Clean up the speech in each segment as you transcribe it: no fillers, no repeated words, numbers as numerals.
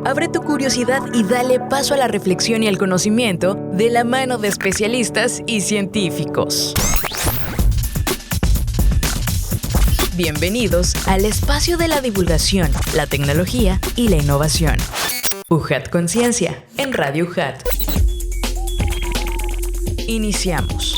Abre tu curiosidad y dale paso a la reflexión y al conocimiento de la mano de especialistas y científicos. Bienvenidos al espacio de la divulgación, la tecnología y la innovación. UJAT Conciencia, en Radio UJAT. Iniciamos.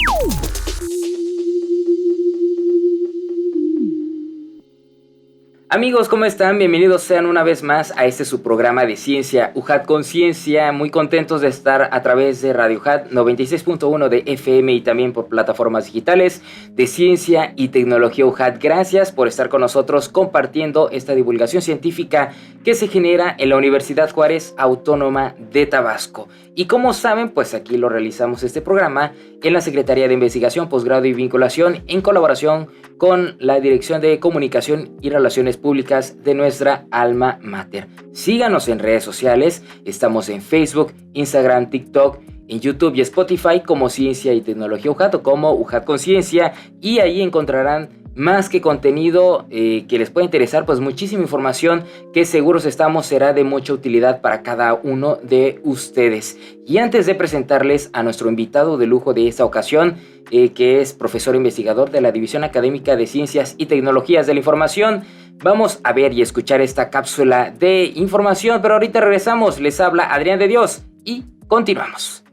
Amigos, ¿cómo están? Bienvenidos sean una vez más a este su programa de ciencia, UJAT Conciencia. Muy contentos de estar a través de Radio UJAT 96.1 de FM y también por plataformas digitales de ciencia y tecnología UJAT. Gracias por estar con nosotros compartiendo esta divulgación científica que se genera en la Universidad Juárez Autónoma de Tabasco. Y como saben, pues aquí lo realizamos este programa en la Secretaría de Investigación, Posgrado y Vinculación en colaboración con la Dirección de Comunicación y Relaciones Públicas de nuestra alma mater. Síganos en redes sociales, estamos en Facebook, Instagram, TikTok, en YouTube y Spotify como Ciencia y Tecnología UJAT o como UJAT Conciencia, y ahí encontrarán más que contenido que les pueda interesar, pues muchísima información que seguros estamos será de mucha utilidad para cada uno de ustedes. Y antes de presentarles a nuestro invitado de lujo de esta ocasión, que es profesor investigador de la División Académica de Ciencias y Tecnologías de la Información, vamos a ver y escuchar esta cápsula de información, pero ahorita regresamos. Les habla Adrián de Dios y continuamos.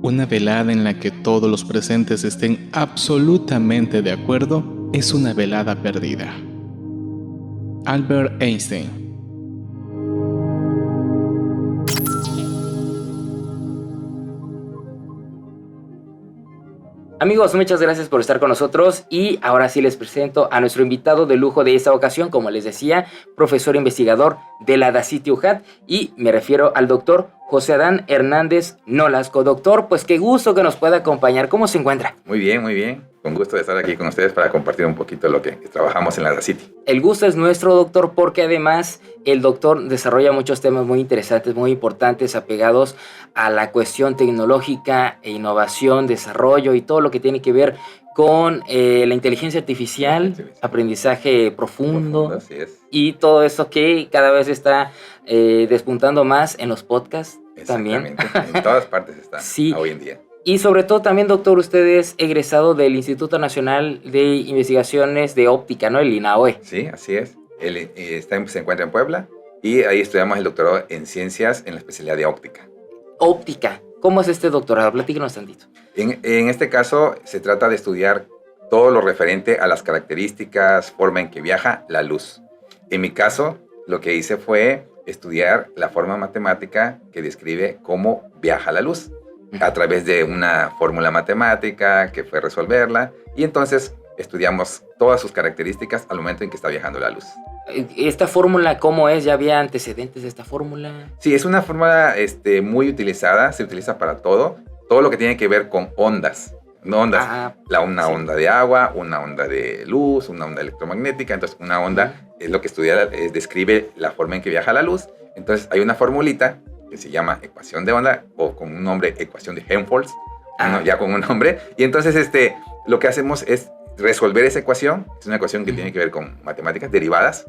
Una velada en la que todos los presentes estén absolutamente de acuerdo es una velada perdida. Albert Einstein. Amigos, muchas gracias por estar con nosotros y ahora sí les presento a nuestro invitado de lujo de esta ocasión, como les decía, profesor investigador de la DACITI UJAT, y me refiero al doctor José Adán Hernández Nolasco. Doctor, pues qué gusto que nos pueda acompañar. ¿Cómo se encuentra? Muy bien, muy bien. Con gusto de estar aquí con ustedes para compartir un poquito lo que trabajamos en la DACITI. El gusto es nuestro, doctor, porque además el doctor desarrolla muchos temas muy interesantes, muy importantes, apegados a la cuestión tecnológica e innovación, desarrollo y todo lo que tiene que ver con la inteligencia artificial, aprendizaje profundo, Así es. Y todo esto que cada vez está despuntando más en los podcasts también. En todas partes está sí. Hoy en día. Y sobre todo también, doctor, usted es egresado del Instituto Nacional de Investigaciones de Óptica, ¿no? El INAOE. Sí, así es. Él se encuentra en Puebla y ahí estudiamos el doctorado en ciencias en la especialidad de óptica. Óptica. ¿Cómo es este doctorado? Platíquenos tantito. En este caso se trata de estudiar todo lo referente a las características, forma en que viaja la luz. En mi caso, lo que hice fue estudiar la forma matemática que describe cómo viaja la luz a través de una fórmula matemática que fue resolverla, y entonces estudiamos todas sus características al momento en que está viajando la luz. ¿Esta fórmula cómo es? ¿Ya había antecedentes de esta fórmula? Sí, es una fórmula muy utilizada, se utiliza para todo lo que tiene que ver con ondas. No ondas, una onda de agua, una onda de luz, una onda electromagnética. Entonces, una onda es lo que estudia, describe la forma en que viaja la luz. Entonces, hay una formulita que se llama ecuación de onda, o con un nombre, ecuación de Helmholtz, ya con un nombre. Y entonces, lo que hacemos es resolver esa ecuación. Es una ecuación que tiene que ver con matemáticas derivadas.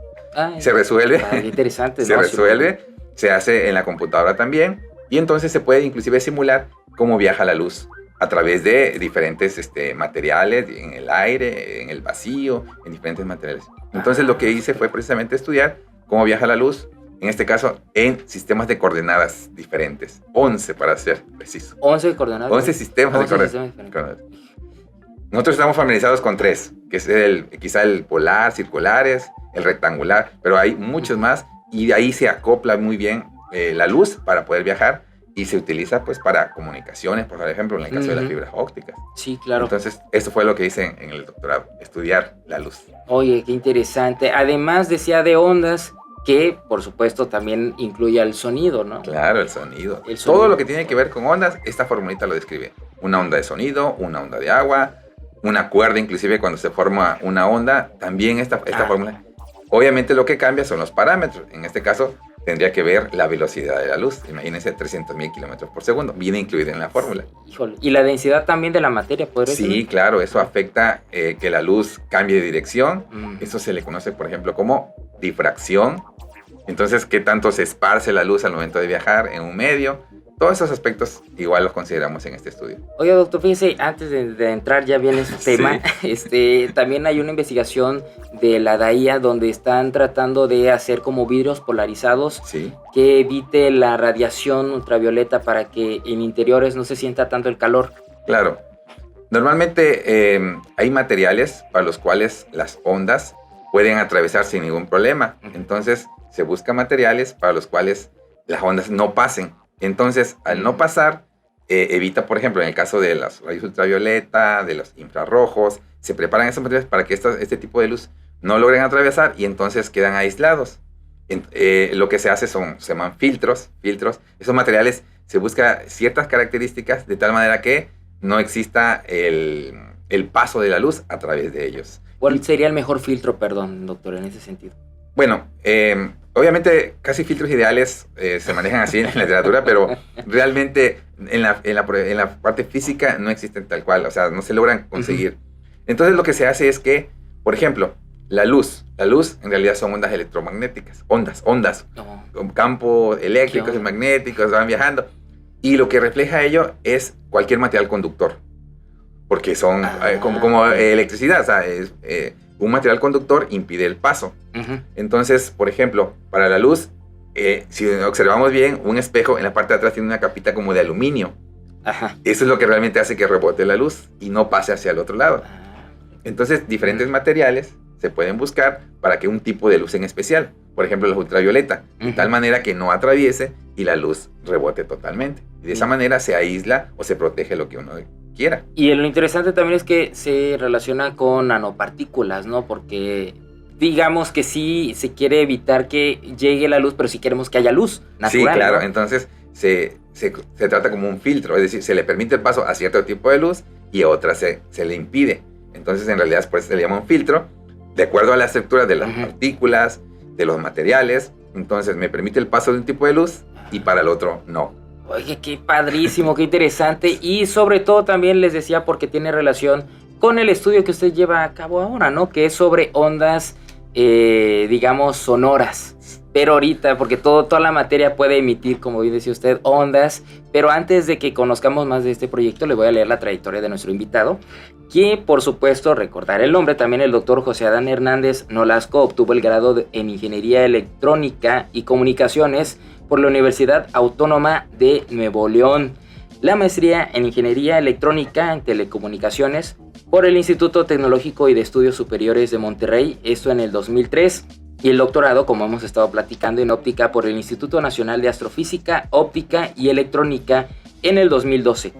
Se resuelve. Interesante. Se resuelve, se hace en la computadora también. Y entonces se puede inclusive simular cómo viaja la luz a través de diferentes materiales, en el aire, en el vacío, en diferentes materiales. Entonces lo que hice fue precisamente estudiar cómo viaja la luz, en este caso en sistemas de coordenadas diferentes, 11 para ser preciso. 11 coordenadas. 11 sistemas de coordenadas. Nosotros estamos familiarizados con 3, que es quizá el polar, circulares, el rectangular, pero hay muchos más, y de ahí se acopla muy bien la luz para poder viajar. Y se utiliza pues para comunicaciones, por ejemplo, en el caso de las fibras ópticas. Sí, claro. Entonces, esto fue lo que hice en el doctorado, estudiar la luz. Oye, qué interesante. Además, decía de ondas, que por supuesto también incluye el sonido, ¿no? Claro, el sonido. Todo lo que tiene que ver con ondas, esta formulita lo describe. Una onda de sonido, una onda de agua, una cuerda, inclusive cuando se forma una onda, también esta fórmula. Obviamente lo que cambia son los parámetros. En este caso, tendría que ver la velocidad de la luz. Imagínense, 300.000 kilómetros por segundo. Viene incluido en la fórmula. Híjole. ¿Y la densidad también de la materia podría ser? Sí, claro, eso afecta que la luz cambie de dirección. Eso se le conoce, por ejemplo, como difracción. Entonces, ¿qué tanto se esparce la luz al momento de viajar en un medio? Todos esos aspectos igual los consideramos en este estudio. Oiga, doctor, fíjese, antes de entrar ya bien en su tema, también hay una investigación de la DAIA donde están tratando de hacer como vidrios polarizados que evite la radiación ultravioleta para que en interiores no se sienta tanto el calor. Claro. Normalmente hay materiales para los cuales las ondas pueden atravesar sin ningún problema. Entonces, se buscan materiales para los cuales las ondas no pasen. Entonces, al no pasar, evita, por ejemplo, en el caso de las rayos ultravioleta, de los infrarrojos, se preparan esos materiales para que este tipo de luz no logren atravesar y entonces quedan aislados. Lo que se hace se llaman filtros. Esos materiales se busca ciertas características de tal manera que no exista el paso de la luz a través de ellos. ¿Cuál sería el mejor filtro, perdón, doctor, en ese sentido? Bueno, obviamente casi filtros ideales se manejan así en la literatura, pero realmente en la parte física no existen tal cual, o sea, no se logran conseguir. Entonces lo que se hace es que, por ejemplo, la luz en realidad son ondas electromagnéticas, ondas, campos eléctricos y magnéticos van viajando, y lo que refleja ello es cualquier material conductor, porque son como electricidad, o sea, un material conductor impide el paso. Entonces, por ejemplo, para la luz, si observamos bien, un espejo en la parte de atrás tiene una capita como de aluminio. Eso es lo que realmente hace que rebote la luz y no pase hacia el otro lado. Entonces, diferentes materiales se pueden buscar para que un tipo de luz en especial, por ejemplo, la ultravioleta, de tal manera que no atraviese y la luz rebote totalmente. Y de esa manera se aísla o se protege lo que uno quiera. Y lo interesante también es que se relaciona con nanopartículas, ¿no? Porque digamos que sí se quiere evitar que llegue la luz, pero sí queremos que haya luz natural. Sí, claro. ¿no? Entonces se trata como un filtro, es decir, se le permite el paso a cierto tipo de luz y a otra se le impide. Entonces, en realidad, por eso se le llama un filtro, de acuerdo a la estructura de las partículas, de los materiales. Entonces, me permite el paso de un tipo de luz y para el otro no. Oye, qué padrísimo, qué interesante. Y sobre todo también les decía porque tiene relación con el estudio que usted lleva a cabo ahora, ¿no? Que es sobre ondas, digamos, sonoras. Pero ahorita, porque toda la materia puede emitir, como bien decía usted, ondas. Pero antes de que conozcamos más de este proyecto, le voy a leer la trayectoria de nuestro invitado. Que, por supuesto, recordar el nombre, también el doctor José Adán Hernández Nolasco obtuvo el grado en Ingeniería Electrónica y Comunicaciones por la Universidad Autónoma de Nuevo León, la maestría en Ingeniería Electrónica en Telecomunicaciones por el Instituto Tecnológico y de Estudios Superiores de Monterrey, esto en el 2003, y el doctorado, como hemos estado platicando, en óptica por el Instituto Nacional de Astrofísica, Óptica y Electrónica en el 2012.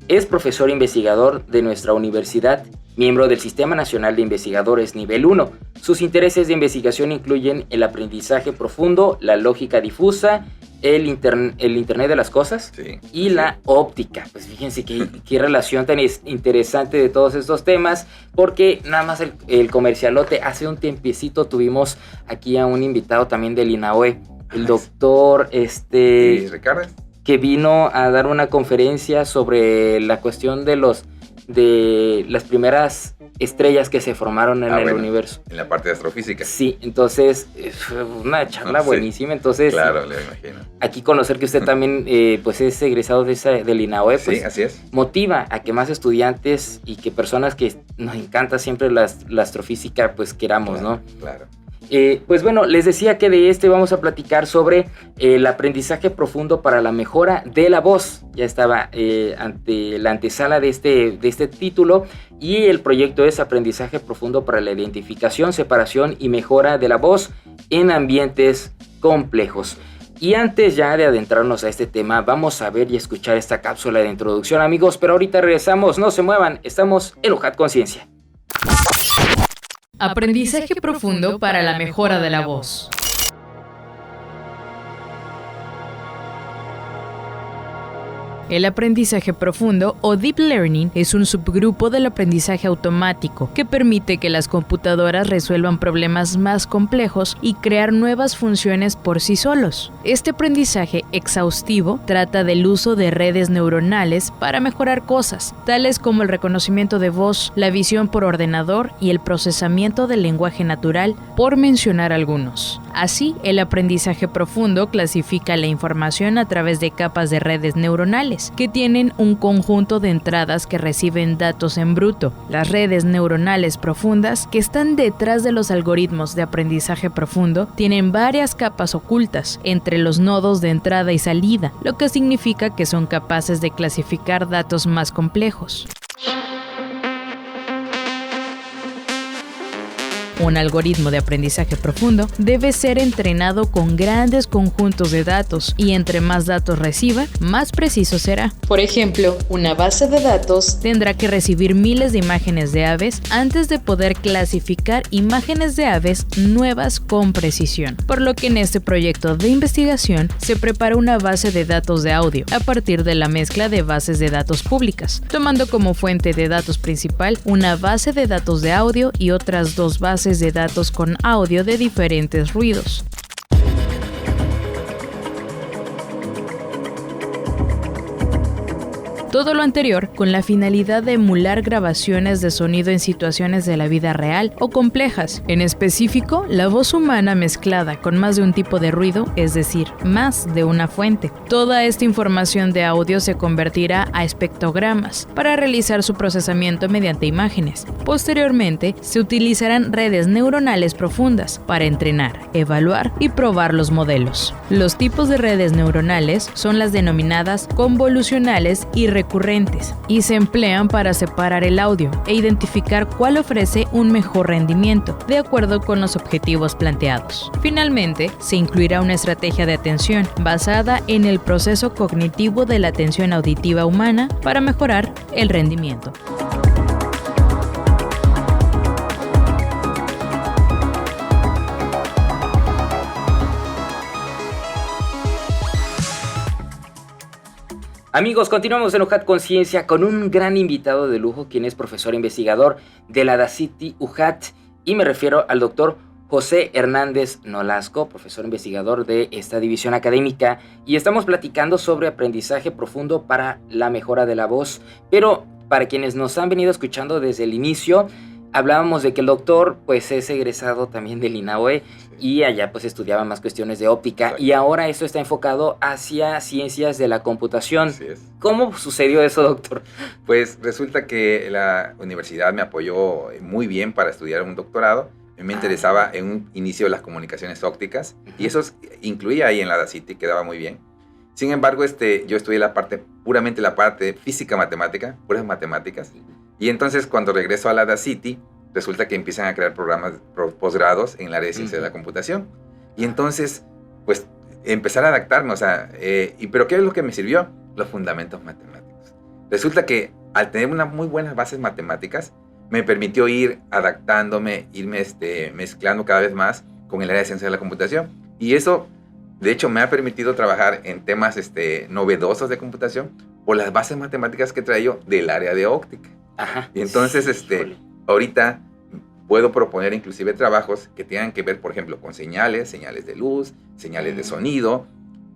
Es profesor investigador de nuestra universidad, miembro del Sistema Nacional de Investigadores Nivel 1. Sus intereses de investigación incluyen el aprendizaje profundo, la lógica difusa, el Internet de las cosas y la óptica. Pues fíjense qué relación tan interesante de todos estos temas, porque nada más el comercialote, hace un tiempecito tuvimos aquí a un invitado también del INAOE, el doctor Ricardo, que vino a dar una conferencia sobre la cuestión de las primeras estrellas que se formaron en el universo. En la parte de astrofísica. Sí, entonces fue una charla buenísima. Entonces, claro, le imagino. Aquí conocer que usted también pues es egresado del INAOE, pues, sí, así es. Motiva a que más estudiantes y que personas que nos encanta siempre la astrofísica, pues queramos, claro, ¿no? Claro. Pues bueno, les decía que de vamos a platicar sobre el aprendizaje profundo para la mejora de la voz. Ya estaba ante la antesala de este título, y el proyecto es aprendizaje profundo para la identificación, separación y mejora de la voz en ambientes complejos. Y antes ya de adentrarnos a este tema, vamos a ver y escuchar esta cápsula de introducción, amigos, pero ahorita regresamos, no se muevan, estamos en UJAT Conciencia. Aprendizaje profundo para la mejora de la voz. El aprendizaje profundo o Deep Learning es un subgrupo del aprendizaje automático que permite que las computadoras resuelvan problemas más complejos y crear nuevas funciones por sí solos. Este aprendizaje exhaustivo trata del uso de redes neuronales para mejorar cosas, tales como el reconocimiento de voz, la visión por ordenador y el procesamiento del lenguaje natural, por mencionar algunos. Así, el aprendizaje profundo clasifica la información a través de capas de redes neuronales, que tienen un conjunto de entradas que reciben datos en bruto. Las redes neuronales profundas, que están detrás de los algoritmos de aprendizaje profundo, tienen varias capas ocultas entre los nodos de entrada y salida, lo que significa que son capaces de clasificar datos más complejos. Un algoritmo de aprendizaje profundo debe ser entrenado con grandes conjuntos de datos y entre más datos reciba, más preciso será. Por ejemplo, una base de datos tendrá que recibir miles de imágenes de aves antes de poder clasificar imágenes de aves nuevas con precisión. Por lo que en este proyecto de investigación se prepara una base de datos de audio a partir de la mezcla de bases de datos públicas, tomando como fuente de datos principal una base de datos de audio y otras dos bases de datos con audio de diferentes ruidos. Todo lo anterior con la finalidad de emular grabaciones de sonido en situaciones de la vida real o complejas. En específico, la voz humana mezclada con más de un tipo de ruido, es decir, más de una fuente. Toda esta información de audio se convertirá a espectrogramas para realizar su procesamiento mediante imágenes. Posteriormente, se utilizarán redes neuronales profundas para entrenar, evaluar y probar los modelos. Los tipos de redes neuronales son las denominadas convolucionales y recurrentes y se emplean para separar el audio e identificar cuál ofrece un mejor rendimiento de acuerdo con los objetivos planteados. Finalmente, se incluirá una estrategia de atención basada en el proceso cognitivo de la atención auditiva humana para mejorar el rendimiento. Amigos, continuamos en UJAT Conciencia con un gran invitado de lujo, quien es profesor investigador de la Dacity UJAT, y me refiero al doctor José Hernández Nolasco, profesor investigador de esta división académica, y estamos platicando sobre aprendizaje profundo para la mejora de la voz. Pero para quienes nos han venido escuchando desde el inicio, hablábamos de que el doctor pues es egresado también del INAOE y allá pues estudiaba más cuestiones de óptica. Exacto. Y ahora esto está enfocado hacia ciencias de la computación. Así es. ¿Cómo sucedió eso, doctor? Pues resulta que la universidad me apoyó muy bien para estudiar un doctorado. Me interesaba en un inicio las comunicaciones ópticas y eso incluía ahí en la Dacity, quedaba muy bien. Sin embargo, yo estudié puramente la parte física-matemática, puras matemáticas. Y entonces cuando regreso a la Dacity, resulta que empiezan a crear programas posgrados en el área de ciencia de la computación. Y entonces, pues, empezar a adaptarme, ¿pero qué es lo que me sirvió? Los fundamentos matemáticos. Resulta que al tener unas muy buenas bases matemáticas, me permitió ir adaptándome, irme mezclando cada vez más con el área de ciencia de la computación. Y eso, de hecho, me ha permitido trabajar en temas novedosos de computación por las bases matemáticas que traigo del área de óptica. Ajá. Y entonces, ahorita puedo proponer inclusive trabajos que tengan que ver, por ejemplo, con señales de luz, señales de sonido,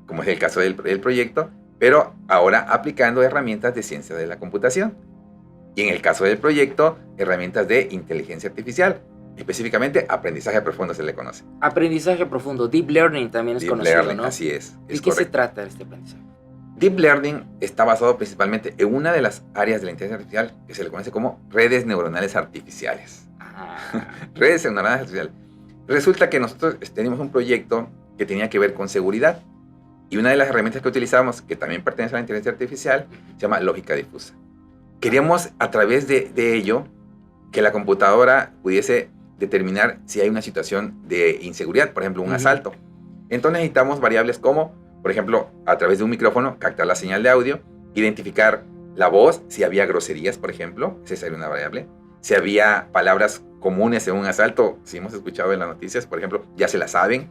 como es el caso del proyecto, pero ahora aplicando herramientas de ciencia de la computación. Y en el caso del proyecto, herramientas de inteligencia artificial, específicamente aprendizaje profundo se le conoce. Aprendizaje profundo, Deep Learning también es conocido, Deep Learning, ¿no? así es. ¿De qué se trata este aprendizaje? Deep Learning está basado principalmente en una de las áreas de la inteligencia artificial que se le conoce como redes neuronales artificiales. Redes neuronales artificiales. Resulta que nosotros teníamos un proyecto que tenía que ver con seguridad y una de las herramientas que utilizamos, que también pertenece a la inteligencia artificial, se llama lógica difusa. Queríamos a través de ello que la computadora pudiese determinar si hay una situación de inseguridad, por ejemplo, un asalto. Entonces necesitamos variables como, por ejemplo, a través de un micrófono, captar la señal de audio, identificar la voz, si había groserías, por ejemplo, esa sería una variable. Si había palabras comunes en un asalto, si hemos escuchado en las noticias, por ejemplo, ya se las saben.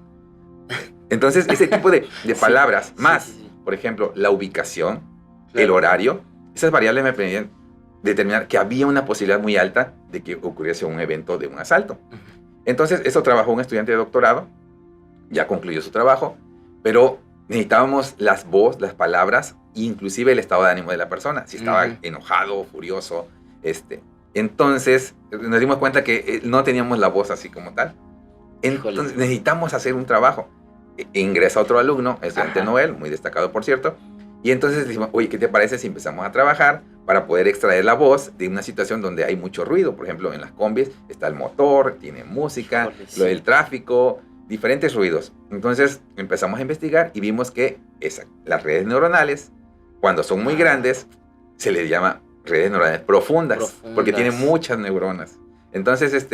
Entonces, ese tipo de palabras, más, por ejemplo, la ubicación, el horario. Esas variables me permitían determinar que había una posibilidad muy alta de que ocurriese un evento de un asalto. Entonces, eso trabajó un estudiante de doctorado, ya concluyó su trabajo, pero necesitábamos las voces, las palabras, inclusive el estado de ánimo de la persona, si estaba enojado, furioso. Entonces, nos dimos cuenta que no teníamos la voz así como tal. Entonces, necesitamos hacer un trabajo. Ingresa otro alumno, el estudiante Noel, muy destacado por cierto, y entonces dijimos, oye, ¿qué te parece si empezamos a trabajar para poder extraer la voz de una situación donde hay mucho ruido? Por ejemplo, en las combis está el motor, tiene música, lo del tráfico, diferentes ruidos. Entonces empezamos a investigar y vimos que las redes neuronales, cuando son muy grandes, se les llama redes neuronales profundas, porque tienen muchas neuronas. Entonces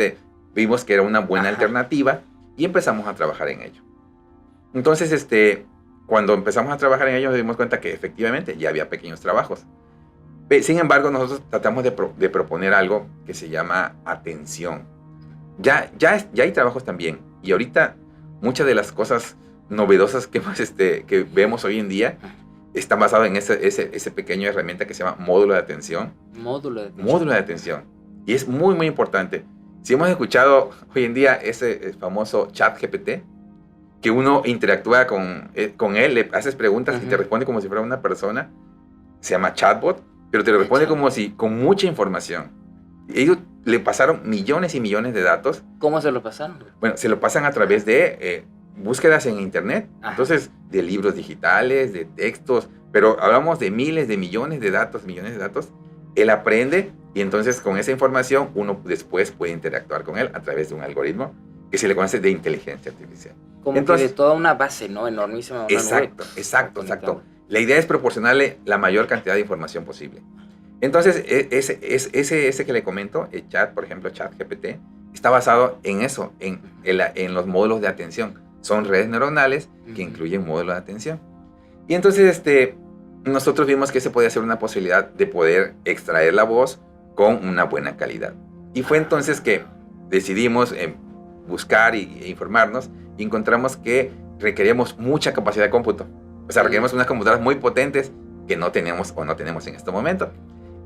vimos que era una buena alternativa y empezamos a trabajar en ello. Entonces, cuando empezamos a trabajar en ello, nos dimos cuenta que efectivamente ya había pequeños trabajos. Sin embargo, nosotros tratamos de proponer algo que se llama atención. Ya hay trabajos también. Y ahorita, muchas de las cosas novedosas que vemos hoy en día están basadas en ese pequeño herramienta que se llama módulo de atención. Módulo de atención. Y es muy, muy importante. Si hemos escuchado hoy en día ese famoso ChatGPT, que uno interactúa con él, le haces preguntas y te responde como si fuera una persona, se llama chatbot, pero te lo responde con mucha información. Ellos le pasaron millones y millones de datos. ¿Cómo se lo pasaron? Bueno, se lo pasan a través de búsquedas en internet, entonces de libros digitales, de textos, pero hablamos de miles de millones de datos. Él aprende y entonces con esa información uno después puede interactuar con él a través de un algoritmo que se le conoce de inteligencia artificial. Entonces, que de toda una base, ¿no? Enormísima. Exacto. La idea es proporcionarle la mayor cantidad de información posible. Entonces, ese que le comento, el chat, por ejemplo, ChatGPT, está basado en eso, en los módulos de atención. Son redes neuronales que incluyen módulos de atención. Y entonces, nosotros vimos que ese podía ser una posibilidad de poder extraer la voz con una buena calidad. Y fue entonces que decidimos buscar e informarnos y encontramos que requeríamos mucha capacidad de cómputo. O sea, requeríamos unas computadoras muy potentes que no tenemos en este momento.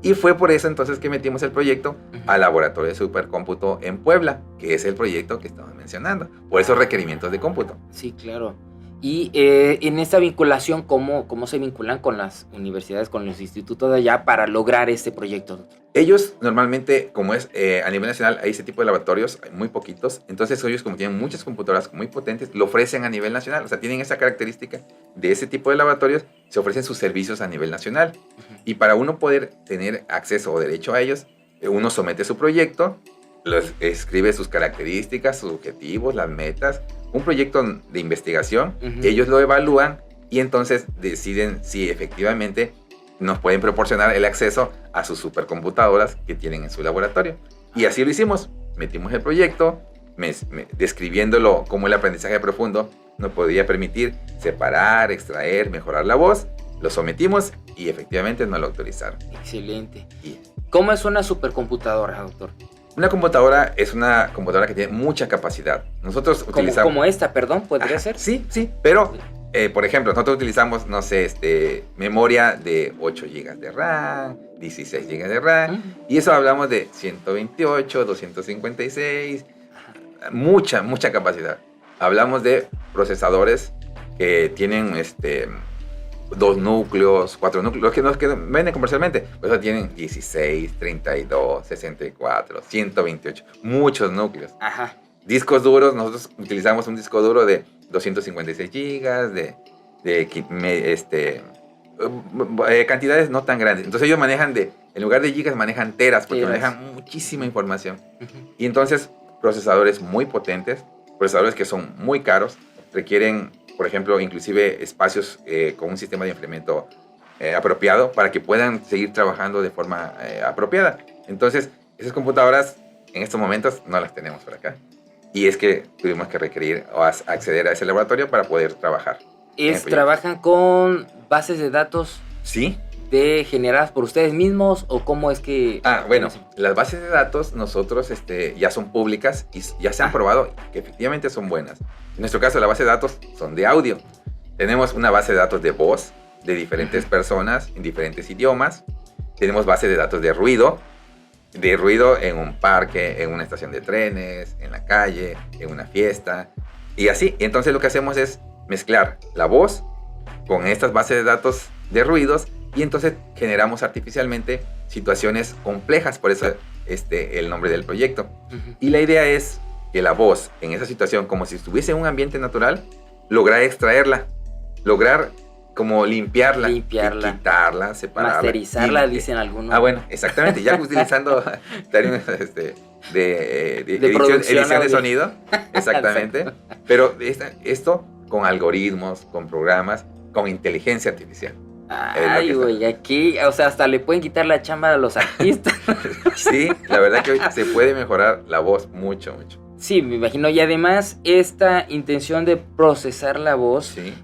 Y fue por eso entonces que metimos el proyecto al Laboratorio de Supercómputo en Puebla, que es el proyecto que estamos mencionando, por esos requerimientos de cómputo. Sí, claro. Y en esta vinculación, ¿cómo se vinculan con las universidades, con los institutos de allá para lograr este proyecto? Ellos normalmente, como es a nivel nacional, hay ese tipo de laboratorios, hay muy poquitos. Entonces ellos, como tienen muchas computadoras muy potentes, lo ofrecen a nivel nacional. O sea, tienen esa característica de ese tipo de laboratorios, se ofrecen sus servicios a nivel nacional. Y para uno poder tener acceso o derecho a ellos, uno somete su proyecto, escribe sus características, sus objetivos, las metas, un proyecto de investigación, ellos lo evalúan y entonces deciden si efectivamente nos pueden proporcionar el acceso a sus supercomputadoras que tienen en su laboratorio. Y así lo hicimos, metimos el proyecto, describiéndolo como el aprendizaje profundo nos podía permitir separar, extraer, mejorar la voz, lo sometimos y efectivamente nos lo autorizaron. Excelente. ¿Cómo es una supercomputadora, doctor? Una computadora es una computadora que tiene mucha capacidad. Nosotros utilizamos... ¿Como esta, perdón? ¿Podría ser? Sí, pero, por ejemplo, nosotros utilizamos, memoria de 8 GB de RAM, 16 GB de RAM, y eso hablamos de 128, 256, mucha capacidad. Hablamos de procesadores que tienen 2 núcleos, 4 núcleos, los que venden comercialmente. Por eso tienen 16, 32, 64, 128, muchos núcleos. Ajá. Discos duros, nosotros utilizamos un disco duro de 256 gigas, cantidades no tan grandes. Entonces ellos manejan en lugar de gigas, manejan teras, porque manejan muchísima información. Y entonces, procesadores muy potentes, procesadores que son muy caros, requieren, por ejemplo, inclusive espacios con un sistema de enfriamiento apropiado para que puedan seguir trabajando de forma apropiada. Entonces, esas computadoras en estos momentos no las tenemos por acá. Y es que tuvimos que requerir o acceder a ese laboratorio para poder trabajar. ¿Trabajan con bases de datos? Sí. ¿Generadas por ustedes mismos o cómo es que...? Bueno, las bases de datos nosotros ya son públicas y ya se han probado que efectivamente son buenas. En nuestro caso, la base de datos son de audio. Tenemos una base de datos de voz de diferentes personas en diferentes idiomas. Tenemos base de datos de ruido en un parque, en una estación de trenes, en la calle, en una fiesta, y así. Entonces lo que hacemos es mezclar la voz con estas bases de datos de ruidos, y entonces generamos artificialmente situaciones complejas, por eso el nombre del proyecto. Y la idea es que la voz en esa situación, como si estuviese en un ambiente natural, lograr extraerla, lograr como limpiarla, quitarla, separarla. Masterizarla, dicen algunos. Bueno, exactamente, ya utilizando términos de edición de sonido, exactamente. Pero esto con algoritmos, con programas, con inteligencia artificial. Ay, güey, aquí, o sea, hasta le pueden quitar la chamba a los artistas. Sí, la verdad que hoy se puede mejorar la voz mucho, mucho. Sí, me imagino. Y además, esta intención de procesar la voz, sí.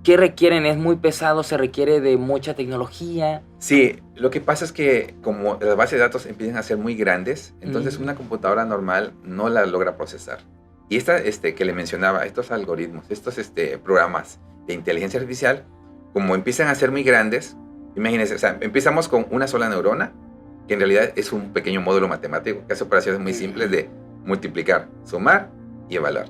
¿Qué requieren? ¿Es muy pesado? ¿Se requiere de mucha tecnología? Sí, lo que pasa es que como las bases de datos empiezan a ser muy grandes, entonces una computadora normal no la logra procesar. Y esta que le mencionaba, estos algoritmos, estos programas de inteligencia artificial, como empiezan a ser muy grandes, imagínense, o sea, empezamos con una sola neurona, que en realidad es un pequeño módulo matemático, que hace operaciones muy simples de multiplicar, sumar y evaluar.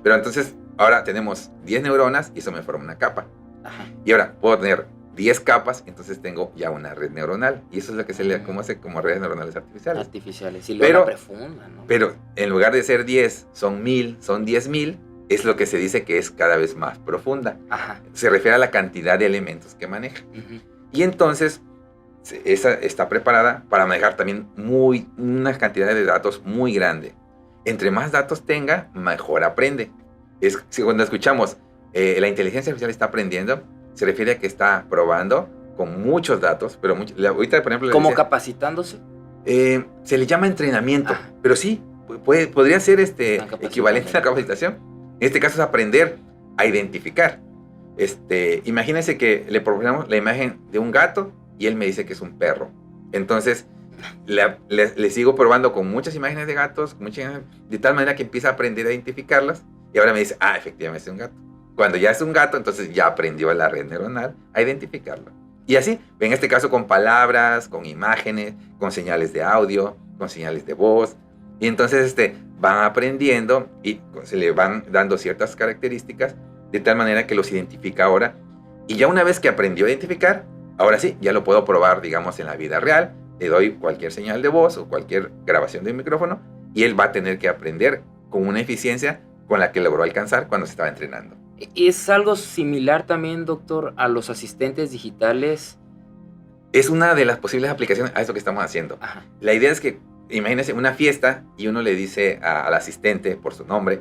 Pero entonces, ahora tenemos 10 neuronas y eso me forma una capa. Ajá. Y ahora puedo tener 10 capas, entonces tengo ya una red neuronal. Y eso es lo que se le conoce como redes neuronales artificiales. Y luego la profunda, ¿no? Pero en lugar de ser 10, son 1000, son 10,000, es lo que se dice que es cada vez más profunda. Ajá. Se refiere a la cantidad de elementos que maneja. Y entonces, esa está preparada para manejar también una cantidad de datos muy grande. Entre más datos tenga, mejor aprende. Cuando escuchamos la inteligencia artificial está aprendiendo, se refiere a que está probando con muchos datos, pero ahorita, por ejemplo... ¿Cómo capacitándose? Se le llama entrenamiento, pero sí, podría ser equivalente a la capacitación. En este caso es aprender a identificar. Imagínense que le programamos la imagen de un gato y él me dice que es un perro. Entonces, le sigo probando con muchas imágenes de gatos, de tal manera que empieza a aprender a identificarlas. Y ahora me dice, efectivamente es un gato. Cuando ya es un gato, entonces ya aprendió la red neuronal a identificarlo. Y así, en este caso con palabras, con imágenes, con señales de audio, con señales de voz. Y entonces van aprendiendo y se le van dando ciertas características de tal manera que los identifica ahora. Y ya una vez que aprendió a identificar, ahora sí, ya lo puedo probar, digamos, en la vida real. Le doy cualquier señal de voz o cualquier grabación de micrófono y él va a tener que aprender con una eficiencia con la que logró alcanzar cuando se estaba entrenando. ¿Es algo similar también, doctor, a los asistentes digitales? Es una de las posibles aplicaciones a eso que estamos haciendo. Ajá. La idea es que, imagínense una fiesta y uno le dice al asistente por su nombre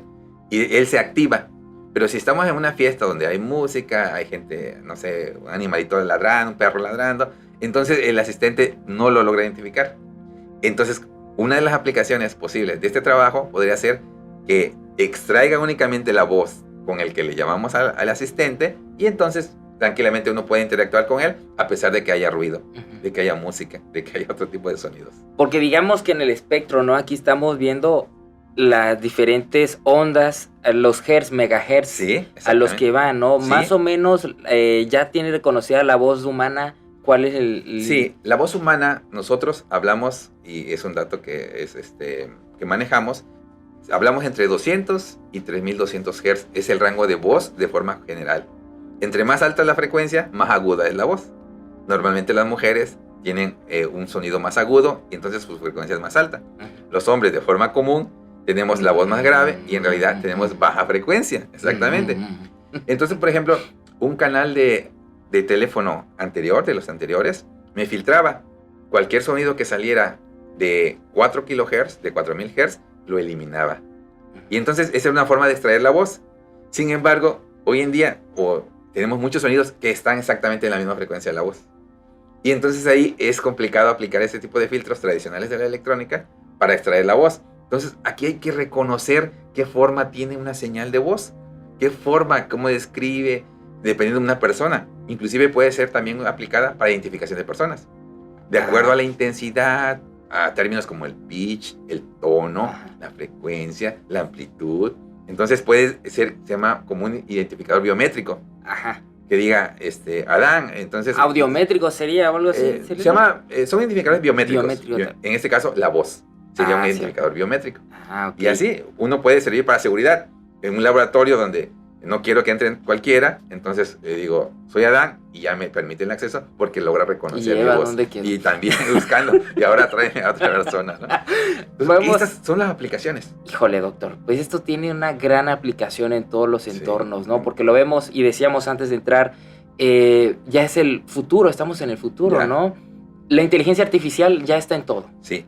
y él se activa. Pero si estamos en una fiesta donde hay música, hay gente, no sé, un animalito ladrando, un perro ladrando, entonces el asistente no lo logra identificar. Entonces, una de las aplicaciones posibles de este trabajo podría ser que extraiga únicamente la voz con el que le llamamos al asistente y entonces tranquilamente uno puede interactuar con él a pesar de que haya ruido, de que haya música, de que haya otro tipo de sonidos. Porque digamos que en el espectro, ¿no? Aquí estamos viendo las diferentes ondas, los hertz, megahertz, sí, a los que van, ¿no? Sí. Más o menos ya tiene reconocida la voz humana. ¿Cuál es el...? Sí, la voz humana, nosotros hablamos, y es un dato que es que manejamos, hablamos entre 200 y 3200 Hz, es el rango de voz de forma general. Entre más alta es la frecuencia, más aguda es la voz. Normalmente las mujeres tienen un sonido más agudo y entonces su frecuencia es más alta. Los hombres de forma común tenemos la voz más grave y en realidad tenemos baja frecuencia, exactamente. Entonces, por ejemplo, un canal de teléfono anterior, de los anteriores, me filtraba cualquier sonido que saliera de 4 kHz, de 4000 Hz, lo eliminaba. Y entonces esa es una forma de extraer la voz. Sin embargo, hoy en día tenemos muchos sonidos que están exactamente en la misma frecuencia de la voz. Y entonces ahí es complicado aplicar ese tipo de filtros tradicionales de la electrónica para extraer la voz. Entonces aquí hay que reconocer qué forma tiene una señal de voz, qué forma, cómo describe, dependiendo de una persona. Inclusive puede ser también aplicada para identificación de personas. De acuerdo a la intensidad, a términos como el pitch, el tono, la frecuencia, la amplitud. Entonces puede ser, se llama como un identificador biométrico. que diga Adán, entonces... Audiométrico sería o algo así. Se llama, son identificadores biométricos. Biométrico. En este caso, la voz sería un identificador biométrico. Okay. Y así uno puede servir para seguridad. En un laboratorio donde no quiero que entren cualquiera, entonces le digo, soy Adán, y ya me permite el acceso porque logra reconocer mi voz. Y también buscando, y ahora tráeme a otra persona, ¿no? Entonces, estas son las aplicaciones. Híjole, doctor, pues esto tiene una gran aplicación en todos los entornos, ¿no? Porque lo vemos y decíamos antes de entrar, ya es el futuro, estamos en el futuro, ya. ¿No? La inteligencia artificial ya está en todo. Sí.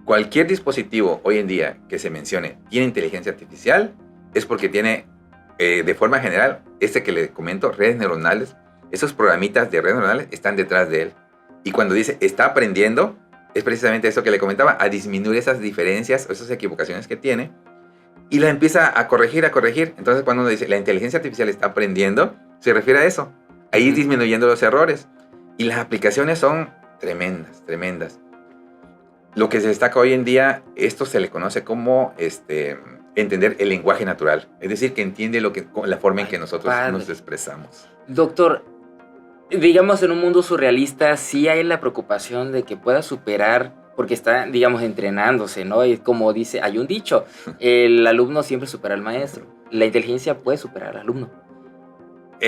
Cualquier dispositivo hoy en día que se mencione tiene inteligencia artificial es porque tiene, de forma general, que le comento, redes neuronales, esos programitas de redes neuronales están detrás de él. Y cuando dice está aprendiendo, es precisamente eso que le comentaba, a disminuir esas diferencias o esas equivocaciones que tiene y la empieza a corregir. Entonces cuando uno dice la inteligencia artificial está aprendiendo, se refiere a eso, a ir disminuyendo los errores. Y las aplicaciones son tremendas. Lo que se destaca hoy en día, esto se le conoce como entender el lenguaje natural. Es decir, que entiende la forma en que nosotros nos expresamos. Doctor, digamos en un mundo surrealista sí hay la preocupación de que pueda superar, porque está, digamos, entrenándose, ¿no? Y como dice, hay un dicho, el alumno siempre supera al maestro. La inteligencia puede superar al alumno.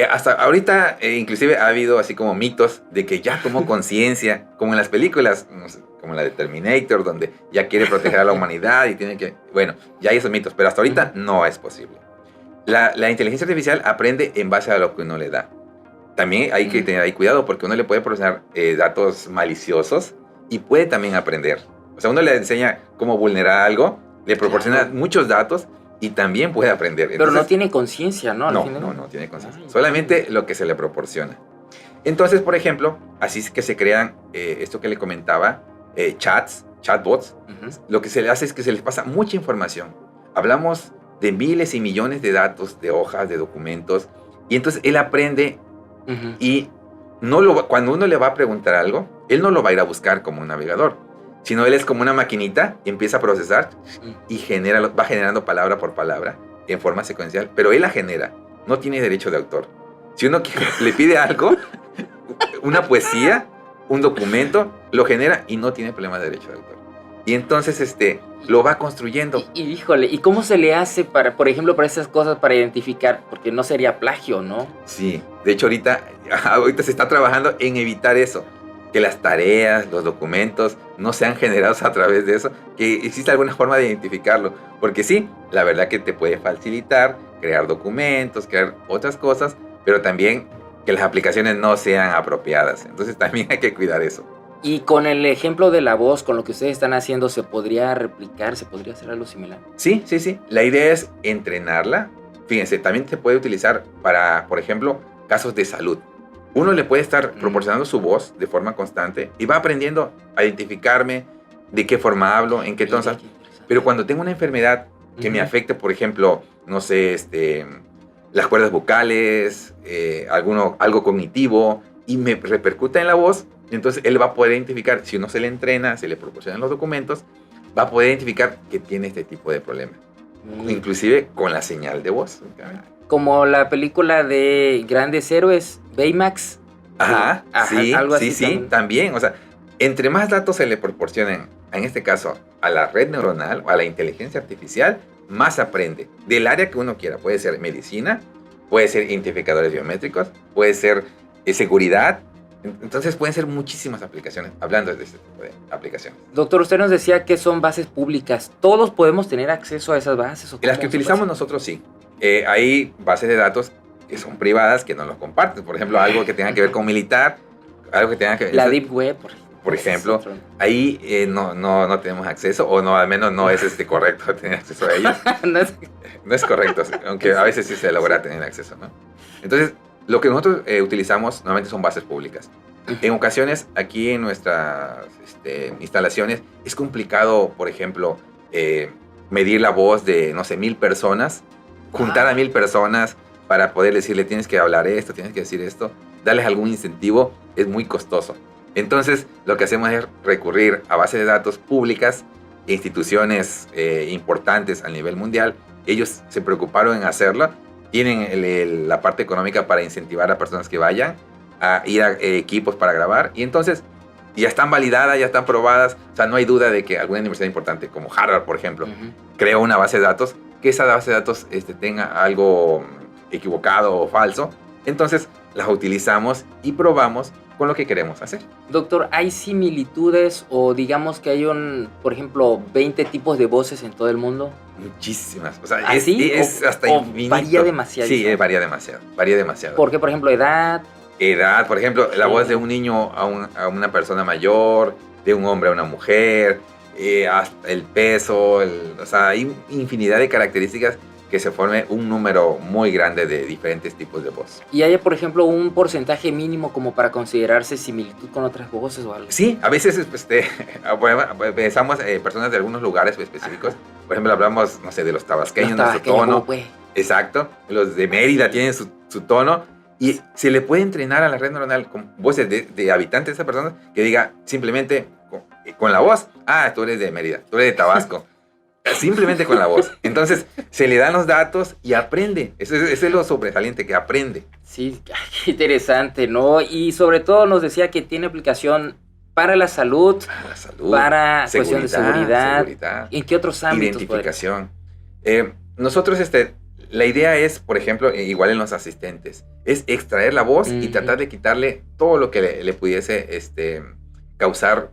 Hasta ahorita, inclusive ha habido así como mitos de que ya tomó conciencia, como en las películas, no sé, como la de Terminator, donde ya quiere proteger a la humanidad y tiene que... Bueno, ya hay esos mitos, pero hasta ahorita no es posible. La inteligencia artificial aprende en base a lo que uno le da. También hay que tener ahí cuidado porque uno le puede proporcionar datos maliciosos y puede también aprender. O sea, uno le enseña cómo vulnerar algo, le proporciona muchos datos y también puede aprender. Entonces, pero no tiene conciencia, ¿no? No tiene conciencia. Solamente lo que se le proporciona. Entonces, por ejemplo, así es que se crean esto que le comentaba, chatbots. Lo que se le hace es que se les pasa mucha información. Hablamos de miles y millones de datos, de hojas, de documentos. Y entonces él aprende y cuando uno le va a preguntar algo, él no lo va a ir a buscar como un navegador, sino él es como una maquinita y empieza a procesar y va generando palabra por palabra en forma secuencial, pero él la genera, no tiene derecho de autor. Si uno le pide algo, una poesía, un documento, lo genera y no tiene problema de derecho de autor. Y entonces lo va construyendo. Híjole, ¿y cómo se le hace para, por ejemplo, para esas cosas, para identificar? Porque no sería plagio, ¿no? Sí, de hecho ahorita se está trabajando en evitar eso, que las tareas, los documentos no sean generados a través de eso, que exista alguna forma de identificarlo, porque sí, la verdad que te puede facilitar crear documentos, crear otras cosas, pero también que las aplicaciones no sean apropiadas, entonces también hay que cuidar eso. Y con el ejemplo de la voz, con lo que ustedes están haciendo, ¿se podría replicar? ¿Se podría hacer algo similar? Sí. La idea es entrenarla. Fíjense, también se puede utilizar para, por ejemplo, casos de salud. Uno le puede estar proporcionando su voz de forma constante y va aprendiendo a identificarme de qué forma hablo, en qué tono. Pero cuando tengo una enfermedad que me afecte, por ejemplo, no sé, las cuerdas vocales, algo cognitivo, y me repercuta en la voz, entonces él va a poder identificar, si uno se le entrena, se le proporcionan los documentos, va a poder identificar que tiene este tipo de problema. Inclusive con la señal de voz. Como la película de Grandes Héroes, Baymax. Ajá, algo así también. O sea, entre más datos se le proporcionen, en este caso, a la red neuronal o a la inteligencia artificial, más aprende. Del área que uno quiera. Puede ser medicina, puede ser identificadores biométricos, puede ser seguridad. Entonces pueden ser muchísimas aplicaciones, hablando de este tipo de aplicaciones. Doctor, usted nos decía que son bases públicas. ¿Todos podemos tener acceso a esas bases? ¿O las que utilizamos nosotros sí. Hay bases de datos que son privadas, que no los comparten. Por ejemplo, algo que tenga que ver con militar, algo que tenga que ver... La Deep Web, por ejemplo, ahí no tenemos acceso, o no, al menos no es correcto tener acceso a ellos. No es correcto, aunque a veces sí se logra tener acceso, ¿no? Entonces, lo que nosotros utilizamos normalmente son bases públicas. En ocasiones, aquí en nuestras instalaciones, es complicado, por ejemplo, medir la voz de, no sé, 1000 personas, juntar a 1000 personas para poder decirle, tienes que hablar esto, tienes que decir esto, darles algún incentivo, es muy costoso. Entonces, lo que hacemos es recurrir a bases de datos públicas, instituciones importantes a nivel mundial. Ellos se preocuparon en hacerlo tienen la parte económica para incentivar a personas que vayan a ir a equipos para grabar, y entonces ya están validadas, ya están probadas. O sea, no hay duda de que alguna universidad importante, como Harvard, por ejemplo, creó una base de datos, que esa base de datos tenga algo equivocado o falso. Entonces, las utilizamos y probamos con lo que queremos hacer. Doctor, ¿hay similitudes o digamos que hay por ejemplo, 20 tipos de voces en todo el mundo? Muchísimas. O sea, ¿Así? es hasta infinito. Varía demasiado. Sí, varía demasiado. Porque, por ejemplo, edad, por ejemplo, la voz de un niño a una persona mayor, de un hombre a una mujer, hasta el peso, o sea, hay infinidad de características que se forme un número muy grande de diferentes tipos de voz. ¿Y hay, por ejemplo, un porcentaje mínimo como para considerarse similitud con otras voces o algo? Sí, a veces pensamos personas de algunos lugares específicos. Por ejemplo, hablamos, no sé, de los tabasqueños, nuestro tono. Exacto, los de Mérida tienen su tono. Y se le puede entrenar a la red neuronal con voces de habitantes de esa persona que diga simplemente con la voz, tú eres de Mérida, tú eres de Tabasco. Simplemente con la voz. Entonces, se le dan los datos y aprende. Eso es lo sobresaliente, que aprende. Sí, qué interesante, ¿no? Y sobre todo nos decía que tiene aplicación para la salud, para cuestión de seguridad. ¿En qué otros ámbitos? Identificación. Nosotros, la idea es, por ejemplo, igual en los asistentes, es extraer la voz y tratar de quitarle todo lo que le pudiese causar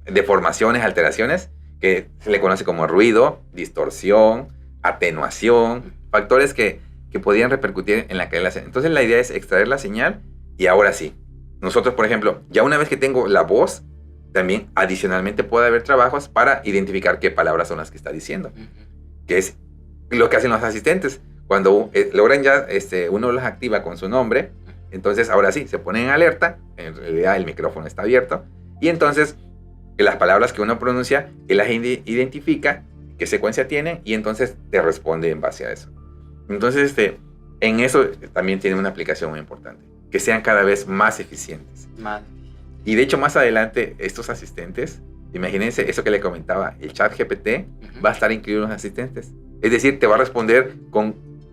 deformaciones, alteraciones, que se le conoce como ruido, distorsión, atenuación, factores que podían repercutir en la calidad de la señal. Entonces la idea es extraer la señal y ahora sí. Nosotros, por ejemplo, ya una vez que tengo la voz, también adicionalmente puede haber trabajos para identificar qué palabras son las que está diciendo, que es lo que hacen los asistentes. Cuando logran ya, uno los activa con su nombre, entonces ahora sí, se pone en alerta, en realidad el micrófono está abierto, y entonces las palabras que uno pronuncia, él las identifica, qué secuencia tienen, y entonces te responde en base a eso. Entonces, en eso también tiene una aplicación muy importante, que sean cada vez más eficientes. Y de hecho, más adelante, estos asistentes, imagínense eso que le comentaba, el chat GPT va a estar incluido en los asistentes. Es decir, te va a responder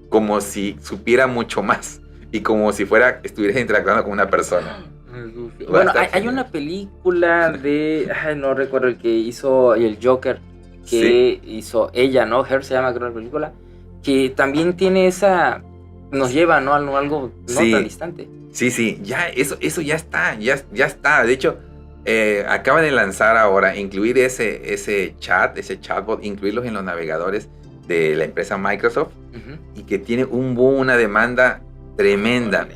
como si supiera mucho más y como si estuvieras interactuando con una persona. Bueno, hay una película de... no recuerdo el que hizo el Joker, que hizo ella, ¿no? Her se llama, creo, la película, que también tiene esa... Nos lleva, ¿no? A algo no tan distante. Sí, ya, eso ya está. De hecho, acaba de lanzar ahora, incluir ese chatbot, incluirlos en los navegadores de la empresa Microsoft, y que tiene un boom, una demanda tremenda.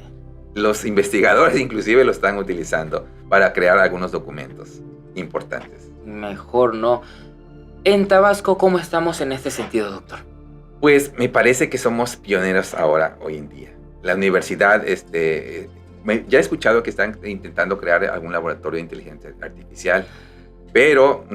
Los investigadores inclusive lo están utilizando para crear algunos documentos importantes. Mejor no. En Tabasco, ¿cómo estamos en este sentido, doctor? Pues me parece que somos pioneros ahora, hoy en día. La universidad, ya he escuchado que están intentando crear algún laboratorio de inteligencia artificial, pero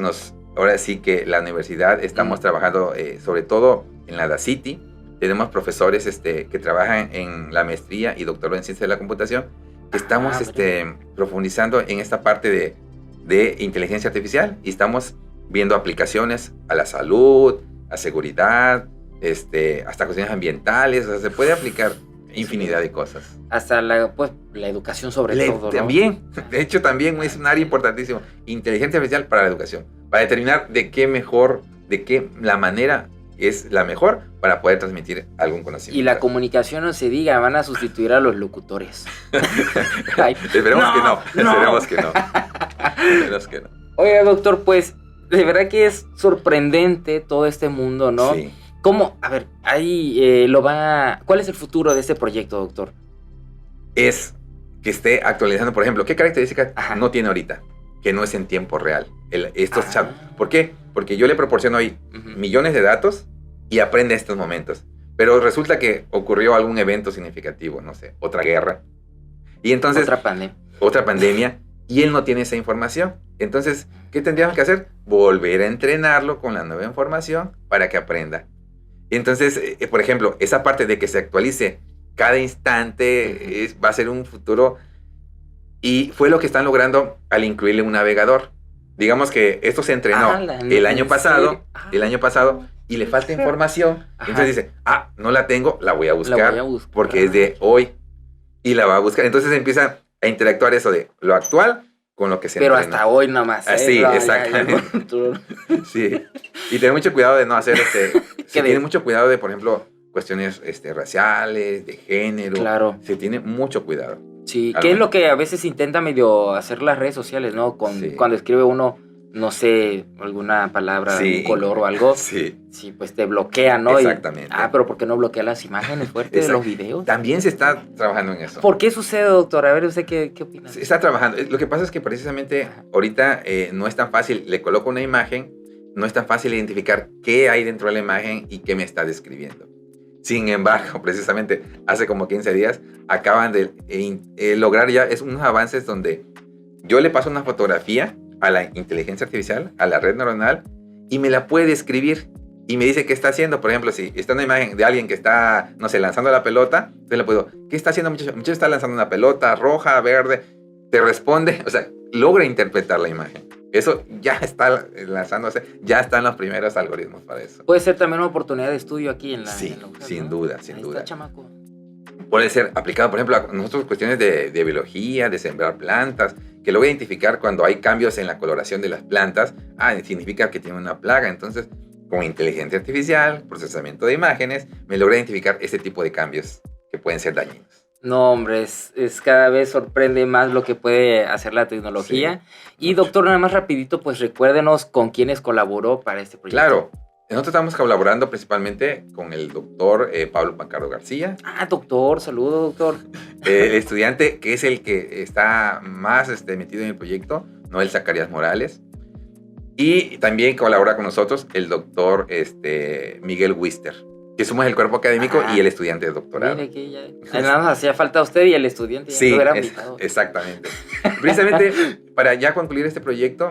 ahora sí que la universidad estamos trabajando sobre todo en la DaCity. Tenemos profesores que trabajan en la maestría y doctorado en ciencia de la computación, que estamos profundizando en esta parte de inteligencia artificial, y estamos viendo aplicaciones a la salud, a seguridad, hasta cuestiones ambientales. O sea, se puede aplicar infinidad de cosas. Hasta la educación sobre todo, ¿no? También, de hecho, también es un área importantísima. Inteligencia artificial para la educación, para determinar de qué la manera es la mejor para poder transmitir algún conocimiento. Y la comunicación, no se diga, van a sustituir a los locutores. Esperemos que no. Oiga, doctor, pues, de verdad que es sorprendente todo este mundo, ¿no? Sí. ¿Cómo? A ver, ¿cuál es el futuro de este proyecto, doctor? Es que esté actualizando, por ejemplo, ¿qué características no tiene ahorita? Que no es en tiempo real. Estos chats. ¿Por qué? Porque yo le proporciono ahí millones de datos y aprende estos momentos. Pero resulta que ocurrió algún evento significativo, no sé, otra guerra. Y entonces... Otra pandemia. Y él no tiene esa información. Entonces, ¿qué tendríamos que hacer? Volver a entrenarlo con la nueva información para que aprenda. Y entonces, por ejemplo, esa parte de que se actualice cada instante va a ser un futuro. Y fue lo que están logrando al incluirle un navegador. Digamos que esto se entrenó el año pasado, y le falta información, entonces dice, no la tengo, la voy a buscar, porque es de hoy, y la va a buscar. Entonces empieza a interactuar eso de lo actual con lo que se Pero entrena. hasta hoy nomás. Sí, exactamente. Sí, y tener mucho cuidado de no hacer se tiene mucho cuidado de, por ejemplo, cuestiones raciales, de género. Claro. Se tiene mucho cuidado. Sí, que es lo que a veces intenta medio hacer las redes sociales, ¿no? Cuando escribe uno, no sé, alguna palabra, un color o algo. Sí, pues te bloquea, ¿no? Exactamente. Pero ¿por qué no bloquea las imágenes fuertes de los videos? También se está trabajando en eso. ¿Por qué sucede, doctor? A ver, ¿usted qué opina? Se está trabajando. Lo que pasa es que precisamente ahorita no es tan fácil. Le coloco una imagen, no es tan fácil identificar qué hay dentro de la imagen y qué me está describiendo. Sin embargo, precisamente hace como 15 días acaban de lograr ya unos avances donde yo le paso una fotografía a la inteligencia artificial, a la red neuronal, y me la puede describir y me dice qué está haciendo. Por ejemplo, si está una imagen de alguien que está, no sé, lanzando la pelota, entonces le puedo, ¿qué está haciendo muchacho? Muchacho está lanzando una pelota roja, verde, te responde, o sea, logra interpretar la imagen. Eso ya está lanzándose, ya están los primeros algoritmos para eso. Puede ser también una oportunidad de estudio aquí en la UJAT, sin ¿no? duda, sin Ahí duda. Está, chamaco. Puede ser aplicado, por ejemplo, a nosotros cuestiones de biología, de sembrar plantas, que luego identificar cuando hay cambios en la coloración de las plantas, significa que tiene una plaga. Entonces, con inteligencia artificial, procesamiento de imágenes, me logra identificar ese tipo de cambios que pueden ser dañinos. No, hombre, es cada vez sorprende más lo que puede hacer la tecnología. Sí. Y doctor, nada más rapidito, pues recuérdenos con quiénes colaboró para este proyecto. Claro, nosotros estamos colaborando principalmente con el doctor Pablo Pacardo García. Doctor, saludo, doctor. El estudiante que es el que está más metido en el proyecto, Noel Zacarías Morales. Y también colabora con nosotros el doctor Miguel Wister, que somos el cuerpo académico y el estudiante de doctorado. Mire que ya nada más hacía falta usted y el estudiante. Sí, exactamente. Precisamente para ya concluir este proyecto,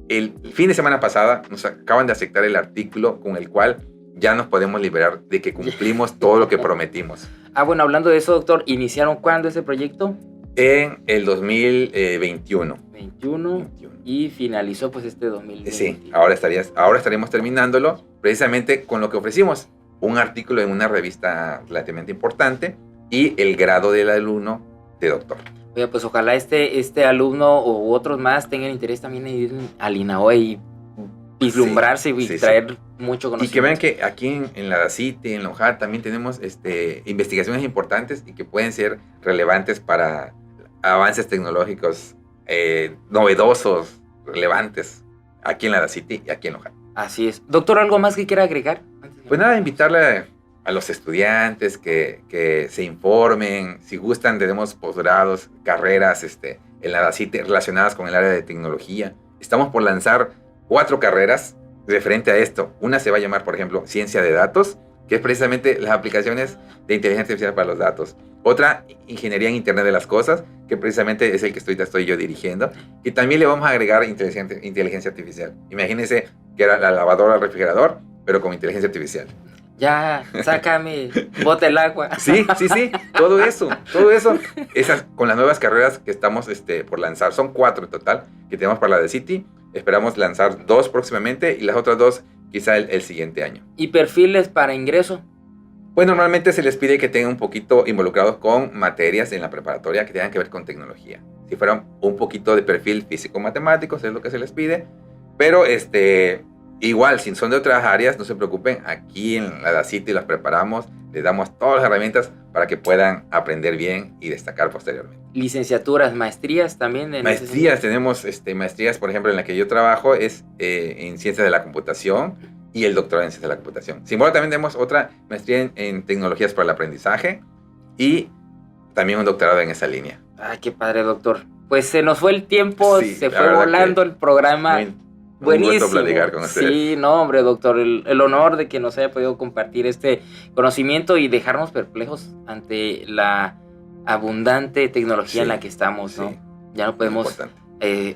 el fin de semana pasada nos acaban de aceptar el artículo con el cual ya nos podemos liberar de que cumplimos todo lo que prometimos. Bueno, hablando de eso, doctor, ¿iniciaron cuándo ese proyecto? En el 2021. 21. Y finalizó pues este 2020. Sí, ahora estaremos terminándolo precisamente con lo que ofrecimos. Un artículo en una revista relativamente importante y el grado del alumno de doctor. Oye, pues ojalá este alumno u otros más tengan interés también en ir al INAHOE y vislumbrarse y traer mucho conocimiento. Y que vean que aquí en la DACITI, en la UJAT, también tenemos investigaciones importantes y que pueden ser relevantes para avances tecnológicos novedosos, relevantes, aquí en la DACITI y aquí en la UJAT. Así es. Doctor, ¿algo más que quiera agregar? Pues nada, invitarle a los estudiantes que se informen. Si gustan, tenemos posgrados, carreras en la DACITI relacionadas con el área de tecnología. Estamos por lanzar 4 carreras referente a esto. Una se va a llamar, por ejemplo, Ciencia de Datos, que es precisamente las aplicaciones de inteligencia artificial para los datos. Otra, Ingeniería en Internet de las Cosas, que precisamente es el que estoy yo dirigiendo. Y también le vamos a agregar inteligencia artificial. Imagínense que era la lavadora al refrigerador, pero con inteligencia artificial. Ya, sácame, bota el agua. Sí, todo eso. Esas con las nuevas carreras que estamos por lanzar. Son 4 en total que tenemos para la DACITI. Esperamos lanzar 2 próximamente y las otras 2 quizá el siguiente año. ¿Y perfiles para ingreso? Pues normalmente se les pide que tengan un poquito involucrados con materias en la preparatoria que tengan que ver con tecnología. Si fueran un poquito de perfil físico-matemático, es lo que se les pide. Pero igual, si son de otras áreas, no se preocupen. Aquí en la DACITI las preparamos, les damos todas las herramientas para que puedan aprender bien y destacar posteriormente. Licenciaturas, maestrías también. Maestrías, tenemos maestrías, por ejemplo, en la que yo trabajo es en Ciencias de la Computación y el doctorado en Ciencias de la Computación. Sin embargo, también tenemos otra maestría en Tecnologías para el Aprendizaje y también un doctorado en esa línea. Qué padre, doctor. Pues se nos fue el tiempo, se fue volando el programa. Buenísimo. Un gusto platicar con ustedes. Sí, no, hombre, doctor, el honor de que nos haya podido compartir este conocimiento y dejarnos perplejos ante la abundante tecnología en la que estamos, ¿no? Ya no podemos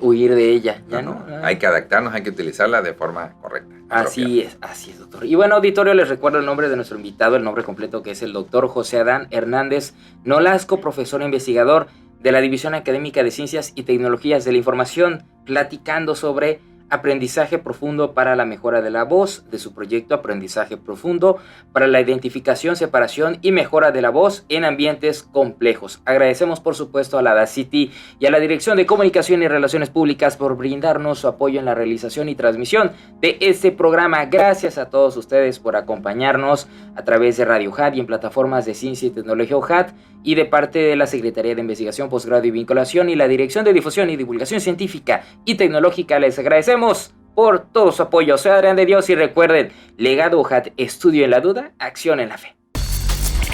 huir de ella, ¿no? Hay que adaptarnos, hay que utilizarla de forma correcta. Así es, doctor. Y bueno, auditorio, les recuerdo el nombre de nuestro invitado, el nombre completo, que es el doctor José Adán Hernández Nolasco, profesor e investigador de la División Académica de Ciencias y Tecnologías de la Información, platicando sobre Aprendizaje profundo para la mejora de la voz, de su proyecto Aprendizaje profundo para la identificación, separación y mejora de la voz en ambientes complejos. Agradecemos por supuesto a la Audacity y a la Dirección de Comunicación y Relaciones Públicas por brindarnos su apoyo en la realización y transmisión de este programa. Gracias a todos ustedes por acompañarnos a través de Radio UJAT y en plataformas de Ciencia y Tecnología UJAT, y de parte de la Secretaría de Investigación, Posgrado y Vinculación y la Dirección de Difusión y Divulgación Científica y Tecnológica. Les agradecemos por todo su apoyo. Soy Adrián de Dios y recuerden, Legado UJAT, estudio en la duda, acción en la fe.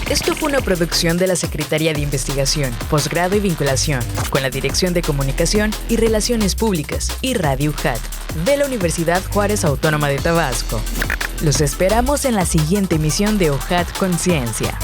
Esto fue una producción de la Secretaría de Investigación, Posgrado y Vinculación, con la Dirección de Comunicación y Relaciones Públicas y Radio UJAT, de la Universidad Juárez Autónoma de Tabasco. Los esperamos en la siguiente emisión de UJAT Conciencia.